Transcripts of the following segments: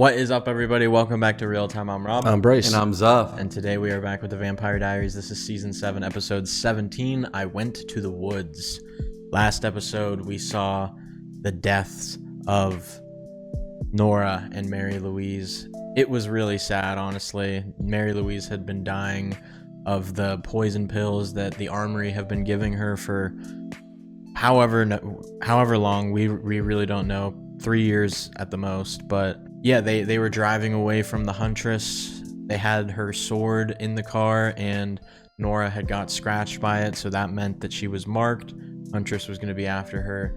What is up, everybody? Welcome back to Real Time. I'm Rob. I'm Bryce. And I'm Zuff. And today we are back with the Vampire Diaries. This is Season 7, Episode 17. I Went to the Woods. Last episode, we saw the deaths of Nora and Mary Louise. It was really sad, honestly. Mary Louise had been dying of the poison pills that the Armory have been giving her for however long. We really don't know. 3 years at the most, but yeah, they were driving away from the Huntress. They had her sword in the car, and Nora had got scratched by it, so that meant that she was marked. Huntress was going to be after her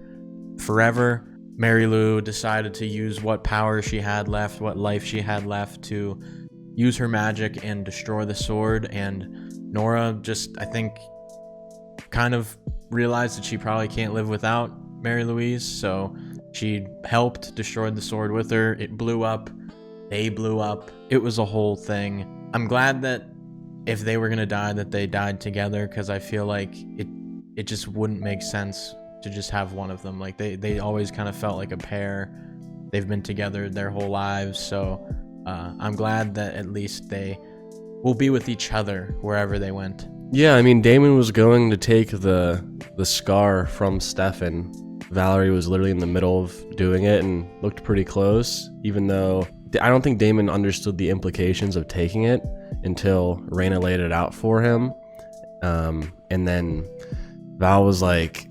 forever. Mary Lou decided to use what power she had left, what life she had left, to use her magic and destroy the sword. And Nora just, I think, kind of realized that she probably can't live without Mary Louise, so she helped, destroyed the sword with her. It blew up. They blew up. It was a whole thing. I'm glad that if they were going to die, that they died together, because I feel like it just wouldn't make sense to just have one of them. Like, they always kind of felt like a pair. They've been together their whole lives, so I'm glad that at least they will be with each other wherever they went. Yeah, I mean, Damon was going to take the scar from Stefan. Valerie was literally in the middle of doing it and looked pretty close, even though I don't think Damon understood the implications of taking it until Raina laid it out for him. And then Val was like,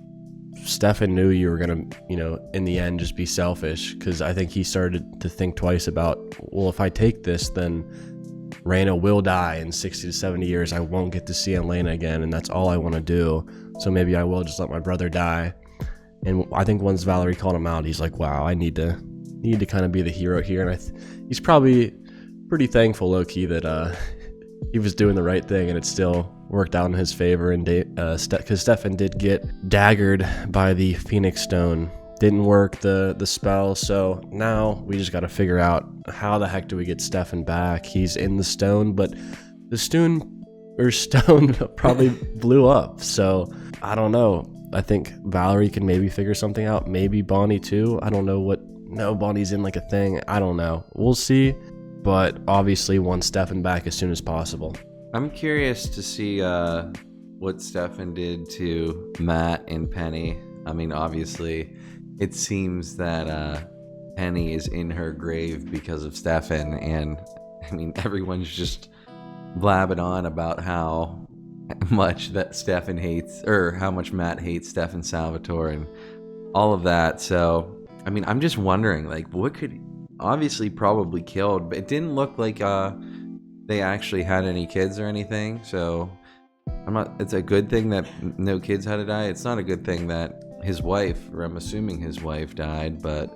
Stefan knew you were going to, in the end, just be selfish, because I think he started to think twice about, well, if I take this, then Raina will die in 60 to 70 years. I won't get to see Elena again, and that's all I want to do. So maybe I will just let my brother die. And I think once Valerie called him out, he's like, wow, I need to kind of be the hero here. And he's probably pretty thankful, low-key, that he was doing the right thing, and it still worked out in his favor. And because Stefan did get daggered by the Phoenix Stone. Didn't work the spell, so now we just got to figure out how the heck do we get Stefan back. He's in the stone, but the stone probably blew up, so I don't know. I think Valerie can maybe figure something out. Maybe Bonnie too. I don't know No, Bonnie's in like a thing. I don't know. We'll see. But obviously want Stefan back as soon as possible. I'm curious to see what Stefan did to Matt and Penny. I mean, obviously, it seems that Penny is in her grave because of Stefan. And, I mean, everyone's just blabbing on about how much that Stefan hates, or how much Matt hates Stefan Salvatore and all of that. So, I mean, I'm just wondering, like, what could obviously probably killed, but it didn't look like they actually had any kids or anything. So it's a good thing that no kids had to die. It's not a good thing that his wife, or I'm assuming his wife, died, but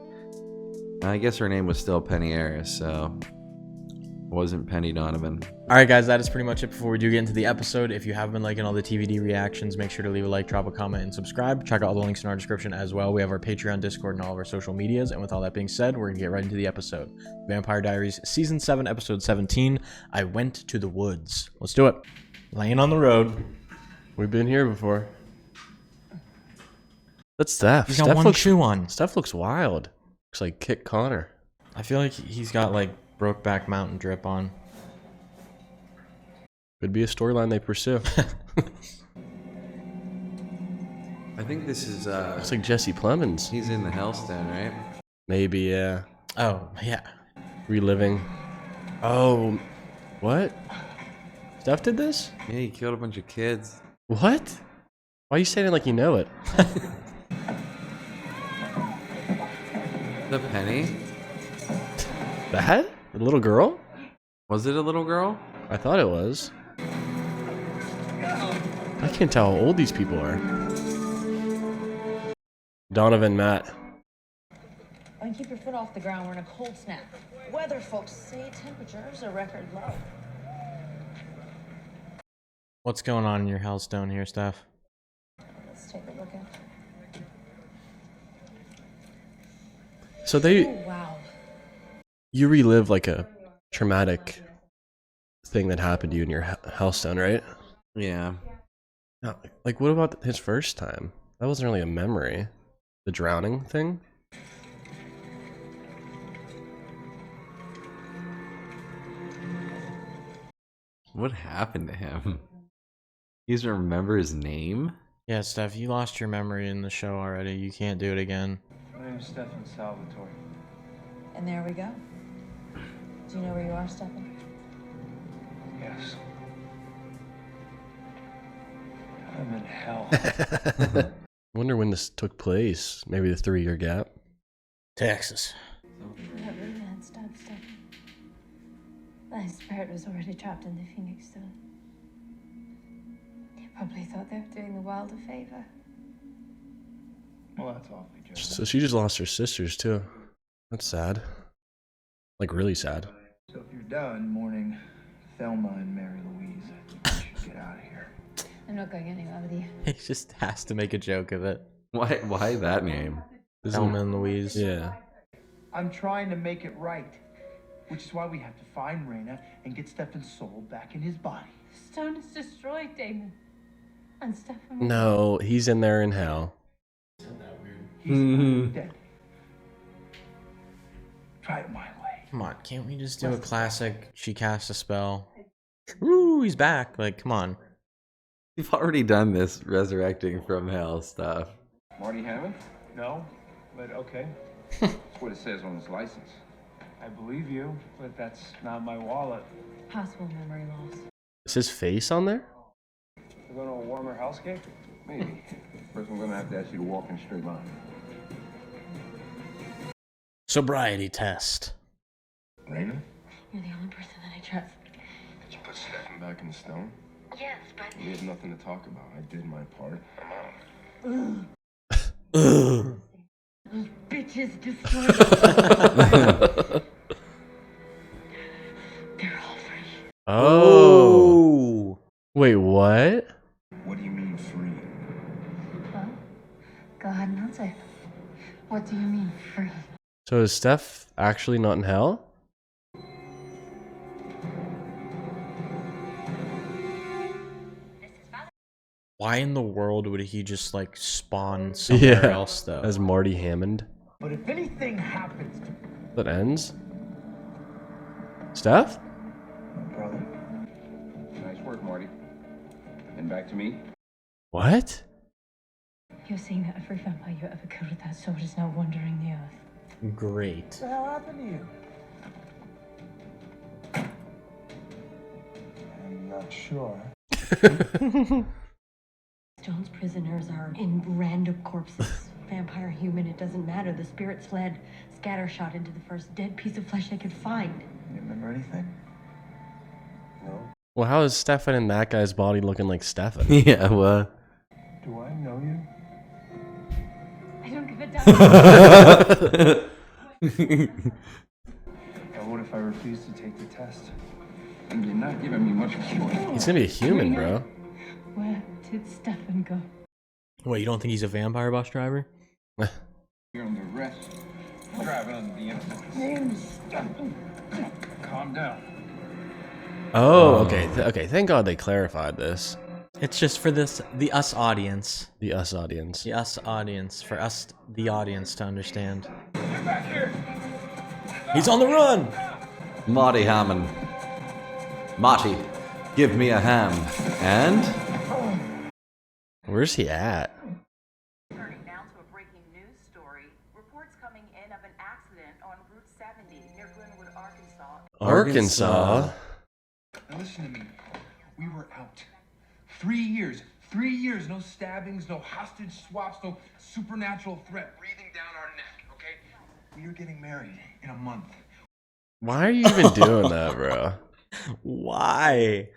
I guess her name was still Penny Harris, so it wasn't Penny Donovan. All right, guys, that is pretty much it before we do get into the episode. If you have been liking all the TVD reactions, make sure to leave a like, drop a comment, and subscribe. Check out all the links in our description as well. We have our Patreon, Discord, and all of our social medias. And with all that being said, we're going to get right into the episode. Vampire Diaries, Season 7, Episode 17, I Went to the Woods. Let's do it. Laying on the road. We've been here before. That's Steph. He's got one shoe on. Steph looks wild. Looks like Kit Connor. I feel like he's got, like, Brokeback Mountain drip on. Could be a storyline they pursue. I think this is Looks like Jesse Plemons. he's in the Hellstone, right? Maybe, yeah. Oh, yeah. Reliving. Oh, what? Steph did this? Yeah, he killed a bunch of kids. What? Why are you saying it like you know it? The Penny? That? The little girl? Was it a little girl? I thought it was. I can't tell how old these people are. Donovan, Matt. And keep your foot off the ground. We're in a cold snap. Weather folks say temperatures are record low. What's going on in your Hellstone here, Steph? Let's take a look at. So they, Oh, wow. you relive like a traumatic thing that happened to you in your Hellstone, right? Yeah. No, like what about his first time? That wasn't really a memory. The drowning thing? What happened to him? He doesn't remember his name? Yeah, Steph, you lost your memory in the show already. You can't do it again. My name's Stefan Salvatore. And there we go. Do you know where you are, Stefan? Yes. I'm in hell. Wonder when this took place. Maybe the 3-year gap. Texas. That really had stopped, Stefan. My spirit was already trapped in the Phoenix Stone. They probably thought they were doing the world a favor. Well, that's awfully generous. So she just lost her sisters too. That's sad. Like really sad. So if you're done mourning Thelma and Mary Louise, I think we should get out of here. I'm not going anywhere with you. He just has to make a joke of it. Why that name? Thelma and Louise. Yeah. I'm trying to make it right, which is why we have to find Raina and get Stefan's soul back in his body. The stone is destroyed, Damon. And Stefan. No, he's in there in hell. He's dead. Try it my way. Come on, can't we just do a classic? She cast a spell. Ooh, he's back. Like, come on. You've already done this resurrecting from hell stuff. Marty Hammond? No, but okay. That's what it says on his license. I believe you, but that's not my wallet. Possible memory loss. Is his face on there? We're going to a warmer hellscape? Maybe. First, I'm gonna have to ask you to walk in a straight line. Sobriety test. Raina? You're the only person that I trust. Did you put Stefan back in the stone? Yes, but. We have nothing to talk about. I did my part. I'm out. Ugh. Those bitches destroyed it. They're all free. Oh. Wait, what? What do you mean free? Well, go ahead and answer. What do you mean, free? So is Steph actually not in hell? Why in the world would he just like spawn somewhere else though? As Marty Hammond. But if anything happens to That ends? Steph? my brother, Nice work, Marty. And back to me. What? You're saying that every vampire you ever killed with that sword is now wandering the earth. Great. what the hell happened to you? I'm not sure. Stone's prisoners are in random corpses. Vampire, human, it doesn't matter. The spirits fled, scattershot into the first dead piece of flesh they could find. You remember anything? No. Well, how is Stefan in that guy's body looking like Stefan? Yeah, well. Do I know you? I don't give a damn. Now, what if I refuse to take the test? And you're not giving me much choice. He's gonna be a human, bro. Where did Stefan go? Wait, you don't think he's a vampire bus driver? You're under arrest. Driving under the influence. Calm down. Oh, okay. Okay, thank God they clarified this. It's just for the us audience. The us audience. The us audience. For us, the audience, to understand. Get back here! He's on the run! Marty Hammond. Marty, give me a hand. And? Where's he at? Turning now to a breaking news story. Reports coming in of an accident on Route 70 near Glenwood, Arkansas. Arkansas. Now listen to me. We were out. 3 years. 3 years. No stabbings, no hostage swaps, no supernatural threat breathing down our neck, okay? We are getting married in a month. Why are you even doing that, bro? Why?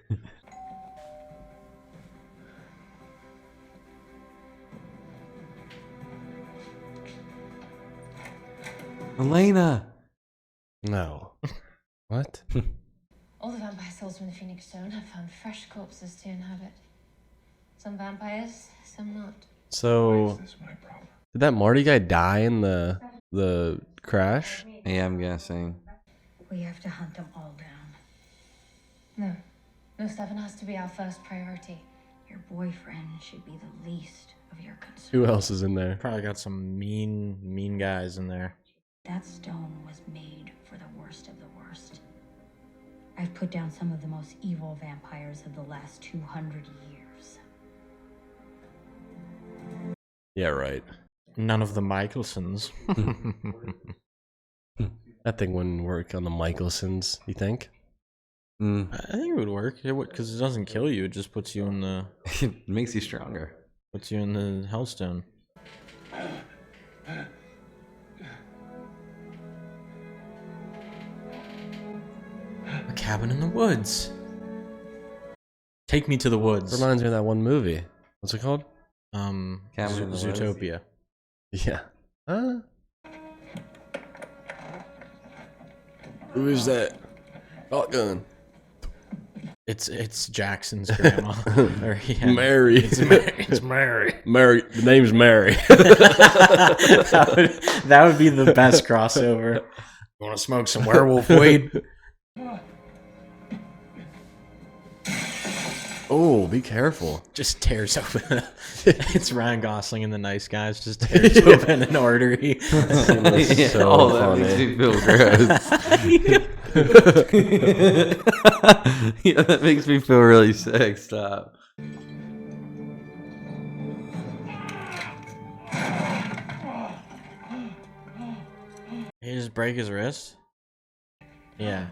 Elena. No. What? All the vampire souls from the Phoenix Stone have found fresh corpses to inhabit. Some vampires, some not. Why So, is this my problem? did that Marty guy die in the crash? Yeah, I'm guessing. We have to hunt them all down. No. No, Stefan has to be our first priority. Your boyfriend should be the least of your concerns. Who else is in there? Probably got some mean guys in there. That stone was made for the worst of the worst. I've put down some of the most evil vampires of the last 200 years. Yeah, right. None of the Michelsons. That thing wouldn't work on the Michelsons, you think? I think it would work. It would, because it doesn't kill you. It just puts you in the It makes you stronger. puts you in the Hellstone. A cabin in the woods. Take me to the woods. Reminds me of that one movie. What's it called? Cabin in the Woods? Zootopia. Yeah. Who is that? Shotgun. It's Jackson's grandma. Or, yeah, Mary. It's Mary. Mary. The name's Mary. that would be the best crossover. You want to smoke some werewolf weed? Oh, be careful. Just tears open. It's Ryan Gosling and the Nice Guys. Just tears open an artery. That's so Oh, that funny. makes me feel gross. Yeah, that makes me feel really sick. Stop. He just break his wrist? Yeah.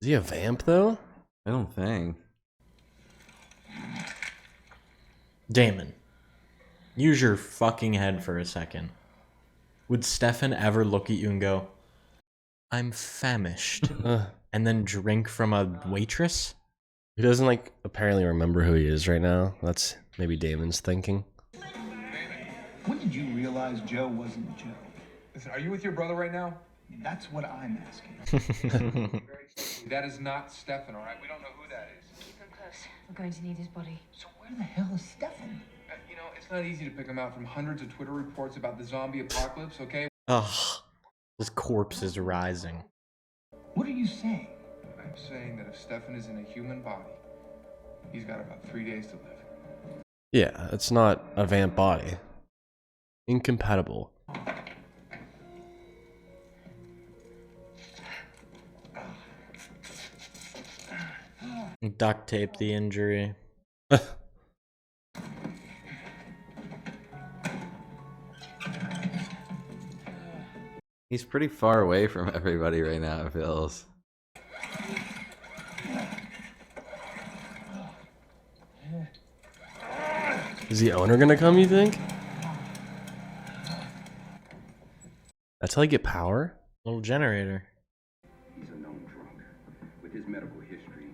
Is he a vamp, though? I don't think. Damon, use your fucking head for a second. Would Stefan ever look at you and go, I'm famished, and then drink from a waitress? He doesn't, like, apparently remember who he is right now. That's maybe Damon's thinking. When did you realize Joe wasn't Joe? Listen, are you with your brother right now? That's what I'm asking. That is not Stefan, all right? We don't know who that is. Keep him close. We're going to need his body. So where the hell is Stefan? You know, it's not easy to pick him out from hundreds of Twitter reports about the zombie apocalypse, okay? Ugh. This corpse is rising. What are you saying? I'm saying that if Stefan is in a human body, he's got about 3 days to live. Yeah, it's not a vamp body. Incompatible. Duct tape the injury. He's pretty far away from everybody right now, it feels. Is the owner gonna come, you think? That's how you get power? Little generator. He's a known drunk. With his medical history,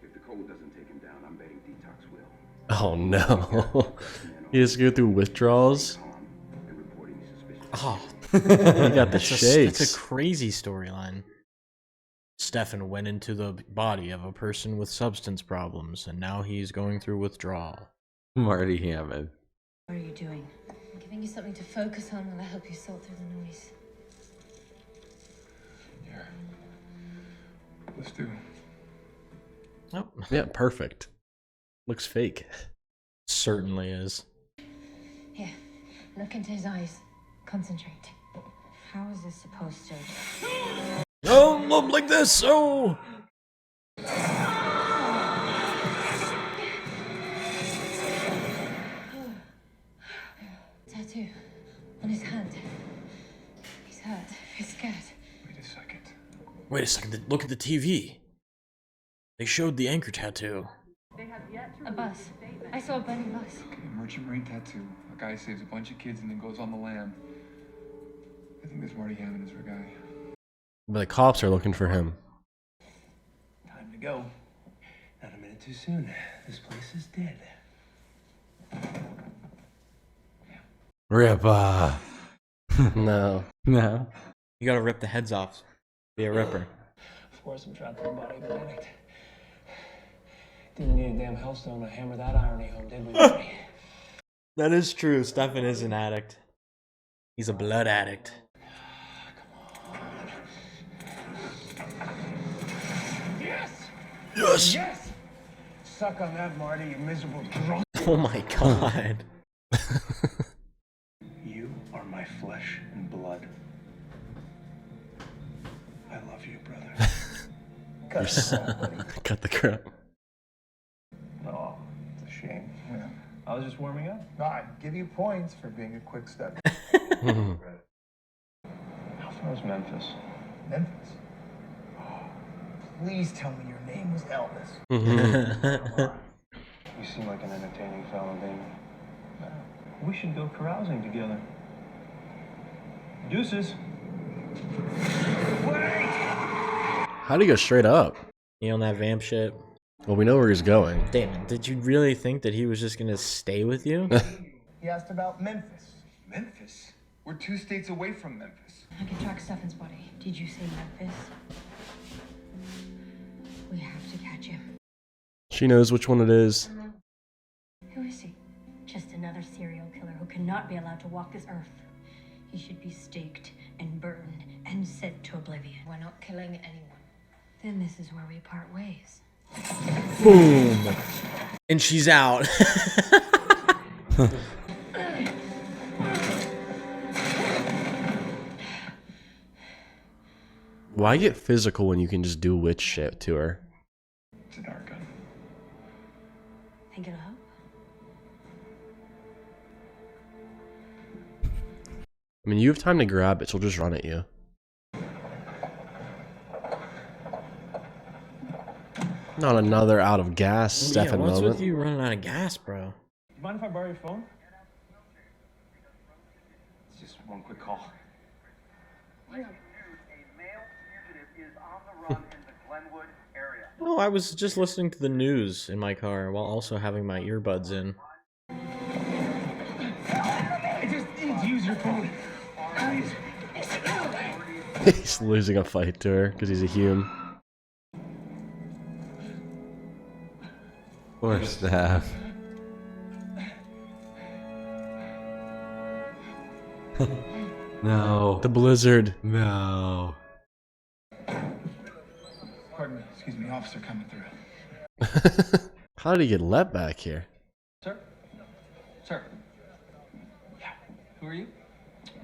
if the cold doesn't take him down, I'm betting detox will. Oh no. He has to go through withdrawals? And reporting suspicious. Oh, He got the it's shakes. a crazy storyline. Stefan went into the body of a person with substance problems, and now he's going through withdrawal. Marty Hammond. What are you doing? I'm giving you something to focus on that'll help you sort through the noise. Here. Let's do. Oh, Yeah, perfect. Looks fake. certainly is. Here, look into his eyes. Concentrate. How is this supposed to... Oh, look like this! Oh! Tattoo on his hand. He's hurt. He's scared. Wait a second. Wait a second, look at the TV. They showed the anchor tattoo. A bus. I saw a burning bus. Okay, Merchant Marine tattoo. A guy saves a bunch of kids and then goes on the lam. I think this Marty Hammond is our guy. But the cops are looking for him. Time to go. Not a minute too soon. This place is dead. Ripper. No. No. You gotta rip the heads off. Be a ripper. Force him trapped in the body of an addict. Didn't need a damn hellstone to hammer that irony home, did we, Marty? That is true. Stefan is an addict. He's a blood addict. Yes! Yes! Yes! Suck on that, Marty, you miserable drunk. Oh my god. You are my flesh and blood. I love you, brother. You're cut the crap. Oh, it's a shame. Yeah. I was just warming up. No, I'd give you points for being a quick step. How far is Memphis? Memphis? Oh, please tell me your name was Elvis. You seem like an entertaining fellow, Damon. We should go carousing together. Deuces. How'd he go straight up? You on that vamp shit? Well, we know where he's going. Damon, did you really think that he was just gonna stay with you? He asked about Memphis. Memphis? We're 2 states away from Memphis. I can track Stephen's body. Did you say Memphis? We have to catch him. She knows which one it is. Who is he? Just another serial killer who cannot be allowed to walk this earth. He should be staked and burned and sent to oblivion. We're not killing anyone. Then this is where we part ways. Boom. And she's out. Why get physical when you can just do witch shit to her? It's a dark gun. Think it'll help? I mean, you have time to grab it, she'll just run at you. Not another out of gas Stefan what's moment. with you running out of gas, bro? You mind if I borrow your phone? It's just one quick call. Oh, I was just listening to the news in my car while also having my earbuds in. I just need to use your phone. Please. He's losing a fight to her because he's a human. Poor Steph. No. The blizzard. No. Pardon me. Excuse me. Officer coming through. How did he get let back here? Sir? Sir? Yeah. Who are you?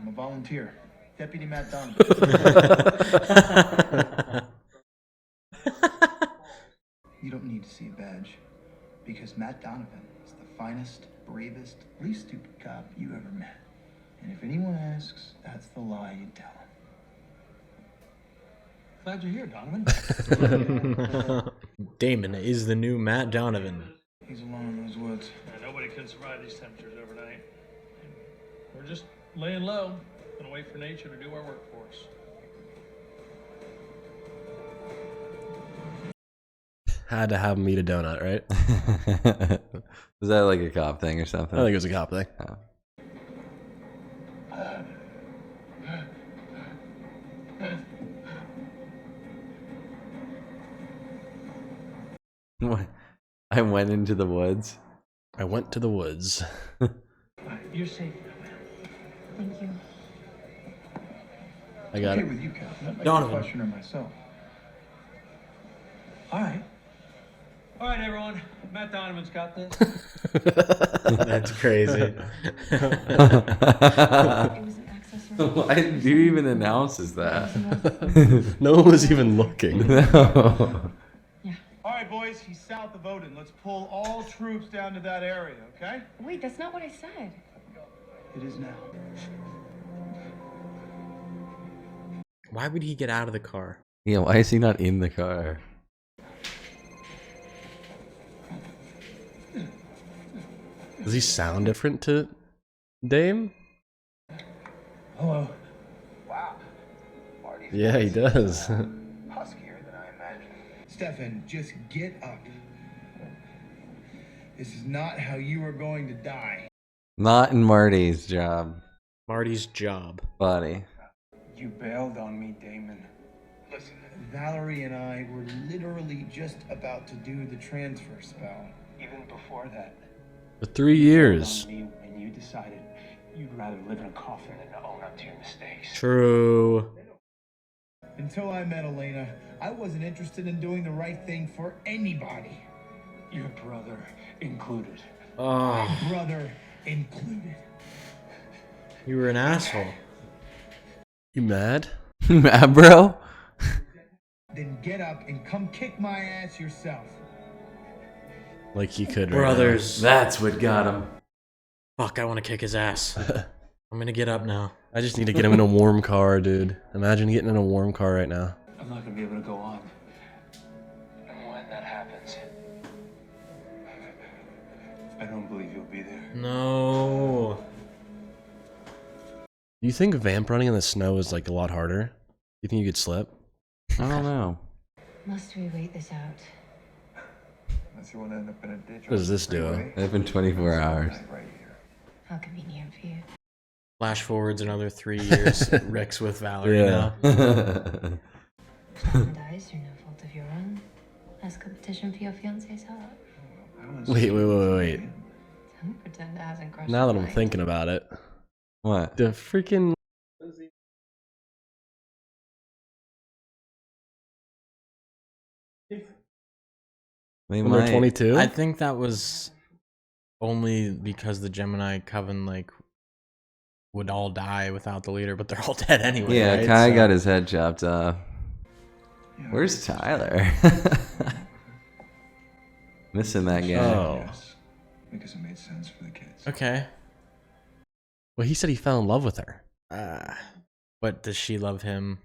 I'm a volunteer. Deputy Matt Donovan. You don't need to see a badge. Because Matt Donovan is the finest, bravest, least stupid cop you ever met. And if anyone asks, that's the lie you tell them. Glad you're here, Donovan. Damon is the new Matt Donovan. He's alone in those woods. Yeah, nobody could survive these temperatures overnight. We're just laying low, gonna wait for nature to do our work for us. Had to have him eat a donut, right? Is that like a cop thing or something? I think it was a cop thing. Oh. What? I went into the woods. I went to the woods. You're safe now, man. Thank you. I got Okay it. with you, Captain. I'm Donovan. a questioner myself. All right. All right, everyone. Matt Donovan's got this. That's crazy. It was an access room. Why did you even announces that? No one was even looking. No. All right, boys. He's south of Odin. Let's pull all troops down to that area, okay? Wait, that's not what I said. It is now. Why would he get out of the car? Yeah, why is he not in the car? Does he sound different to Dame? Hello. Wow. Marty's Yeah, he does. huskier than I imagined. Stefan, just get up. This is not how you are going to die. Not in Marty's job, Marty's job. buddy. You bailed on me, Damon. Listen, Valerie and I were literally just about to do the transfer spell. Even before that, For 3 years. on me when you decided you'd rather live in a coffin than to own up to your mistakes. True. Until I met Elena, I wasn't interested in doing the right thing for anybody. Your brother included. Oh, Brother included. You were an asshole. You mad? Mad, bro? Then get up and come kick my ass yourself. Like he could. right Brothers. That's what got him. Fuck, I want to kick his ass. I'm gonna get up now. now. I just need to get him in a warm car, dude. Imagine getting in a warm car right now. I'm not gonna be able to go on. And when that happens, I don't believe you'll be there. No. Do you think vamp running in the snow is like a lot harder? Do you think you could slip? I don't know. Must we wait this out? Unless you want to end up in a ditch. What does this do? It's been 24 hours. Right here. How convenient for you. Flash forwards another 3 years. Rick's with Valerie Yeah. now. Someone dies through no fault of your own. That's competition for your fiance's heart. Wait. Don't pretend it hasn't crossed Now your that I'm mind. thinking about it, What? the freaking They number might. 22. I think that was only because the Gemini Coven like would all die without the leader, but they're all dead anyway. Yeah, right? Kai So- got his head chopped off. Where's Tyler? Missing that guy. Oh. Yes. Because it made sense for the kids. Okay. Well, he said he fell in love with her. But does she love him?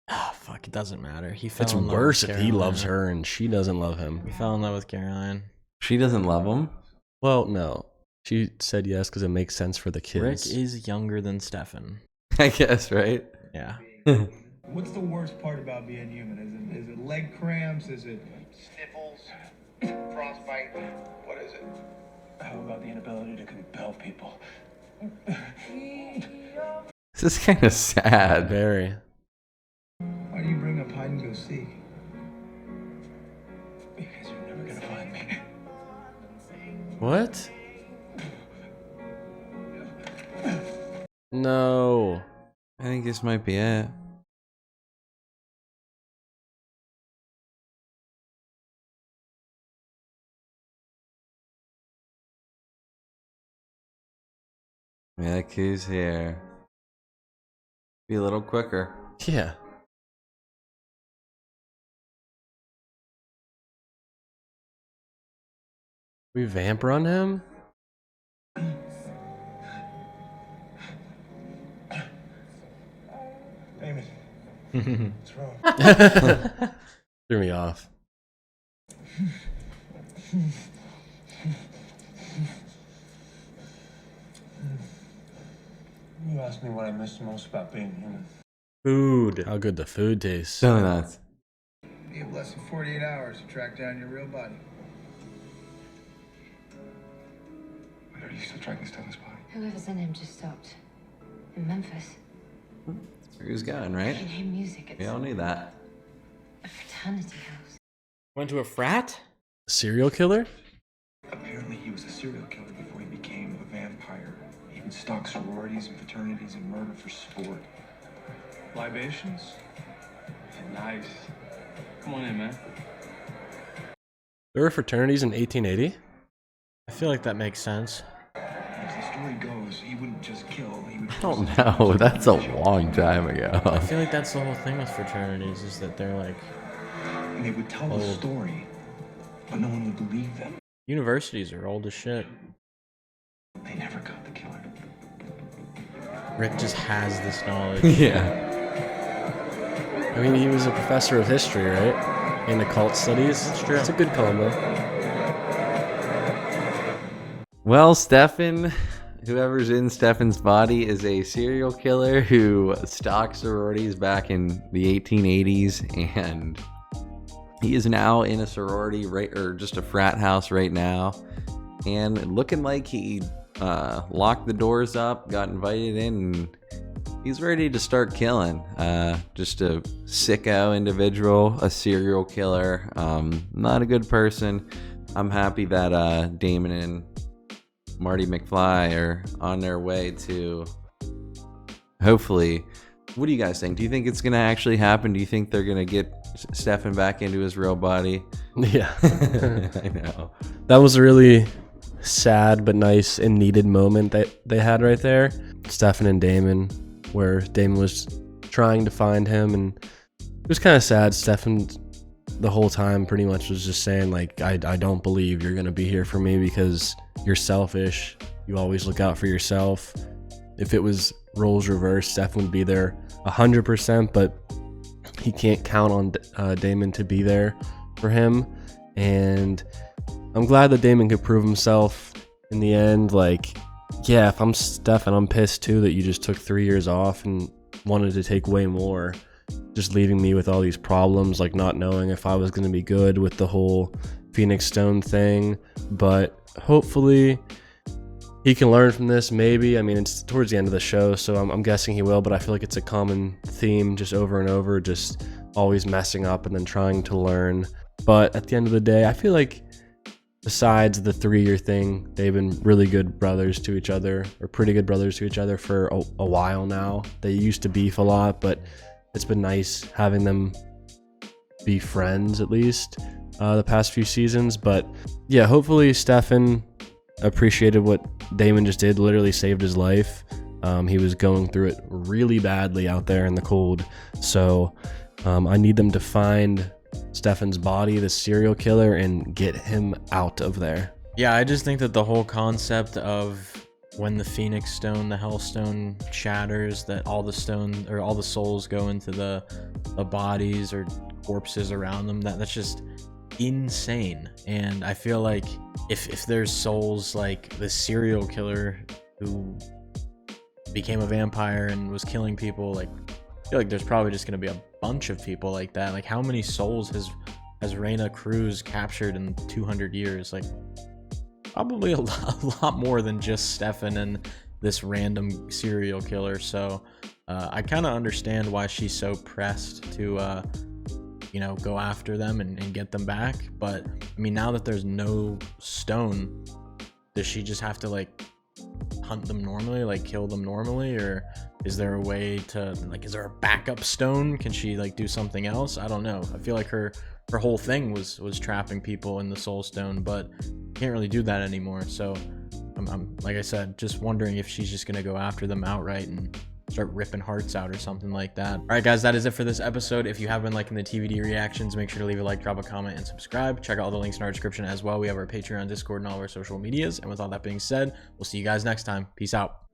Ah, fuck, it doesn't matter. He fell It's in love worse with if he loves Caroline. her and she doesn't love him. He fell in love with Caroline. She doesn't love him? Well, no. She said yes because it makes sense for the kids. Rick is younger than Stefan. I guess, right? Yeah. What's the worst part about being human? Is it leg cramps? Is it sniffles? Frostbite? What is it? How about the inability to compel people? This is kind of sad. Very. Why do you bring up hide and go seek? Because you're never gonna find me. What? No. I think this might be it. Yeah, Q's here. Be a little quicker. Yeah. We vamp run him? Damon, what's wrong? Threw me off. You asked me what I miss most about being human. Food. How good the food tastes. Donuts. You have less than 48 hours to track down your real body. Wait, are you still tracking Stefan's body? Whoever sent him just stopped. In Memphis. Who's going, right? They name music. It's We all knew that. a fraternity house. Went to a frat? Serial killer? Apparently he was a serial killer before he became a vampire. He even stalked sororities and fraternities and murder for sport. Libations? Nice. Come on in, man. There were fraternities in 1880? I feel like that makes sense. As the story goes, he wouldn't just kill, he would I don't know. That's a long time ago. I feel like that's the whole thing with fraternities is that they're like And they would tell the Old. story, but no one would believe them. universities are old as shit. They never got the killer. Rick just has this knowledge. Yeah. I mean, he was a professor of history, right? And occult studies. That's true. It's a good combo. Well, Stefan, whoever's in Stefan's body is a serial killer who stalked sororities back in the 1880s, and he is now in a sorority, right, or just a frat house right now, and looking like he locked the doors up, got invited in, and he's ready to start killing. Just a sicko individual, a serial killer, not a good person. I'm happy that Damon and Marty McFly are on their way to hopefully. What do you guys think? Do you think it's gonna actually happen? Do you think they're gonna get Stefan back into his real body? Yeah. I know. That was a really sad but nice and needed moment that they had right there. Stefan and Damon, where Damon was trying to find him, and it was kind of sad. Stefan the whole time pretty much was just saying, like, I don't believe you're gonna be here for me because you're selfish. You always look out for yourself. If it was roles reversed, Stefan would be there 100%, but he can't count on Damon to be there for him. And I'm glad that Damon could prove himself in the end. Like, yeah, if I'm Stefan, I'm pissed too that you just took 3 years off and wanted to take way more, just leaving me with all these problems, like not knowing if I was going to be good with the whole Phoenix Stone thing. But hopefully he can learn from this, maybe. I mean, it's towards the end of the show, so I'm guessing he will, but I feel like it's a common theme just over and over, just always messing up and then trying to learn. But at the end of the day, I feel like besides the 3-year thing, they've been really good brothers to each other, or pretty good brothers to each other for a while now. They used to beef a lot, but it's been nice having them be friends, at least the past few seasons. But yeah, hopefully Stefan appreciated what Damon just did, literally saved his life. He was going through it really badly out there in the cold. So I need them to find Stefan's body, the serial killer, and get him out of there. Yeah, I just think that the whole concept of when the Phoenix Stone, the Hellstone shatters, that all the stone or all the souls go into the bodies or corpses around them, that's just insane. And I feel like if there's souls like the serial killer who became a vampire and was killing people, like, I feel like there's probably just gonna be a bunch of people like that. Like, how many souls has Reina Cruz captured in 200 years? Like, probably a lot more than just Stefan and this random serial killer. So I kind of understand why she's so pressed to go after them and get them back. But I mean, now that there's no stone, does she just have to like hunt them normally, like kill them normally? Or is there a way to, like, is there a backup stone? Can she like do something else? I don't know. I feel like her whole thing was trapping people in the soul stone, but can't really do that anymore. So I'm like I said, just wondering if she's just gonna go after them outright and start ripping hearts out or something like that. All right, guys, that is it for this episode. If you have been liking the TVD reactions, make sure to leave a like, drop a comment, and subscribe. Check out all the links in our description as well. We have our Patreon, Discord, and all of our social medias. And with all that being said, we'll see you guys next time. Peace out.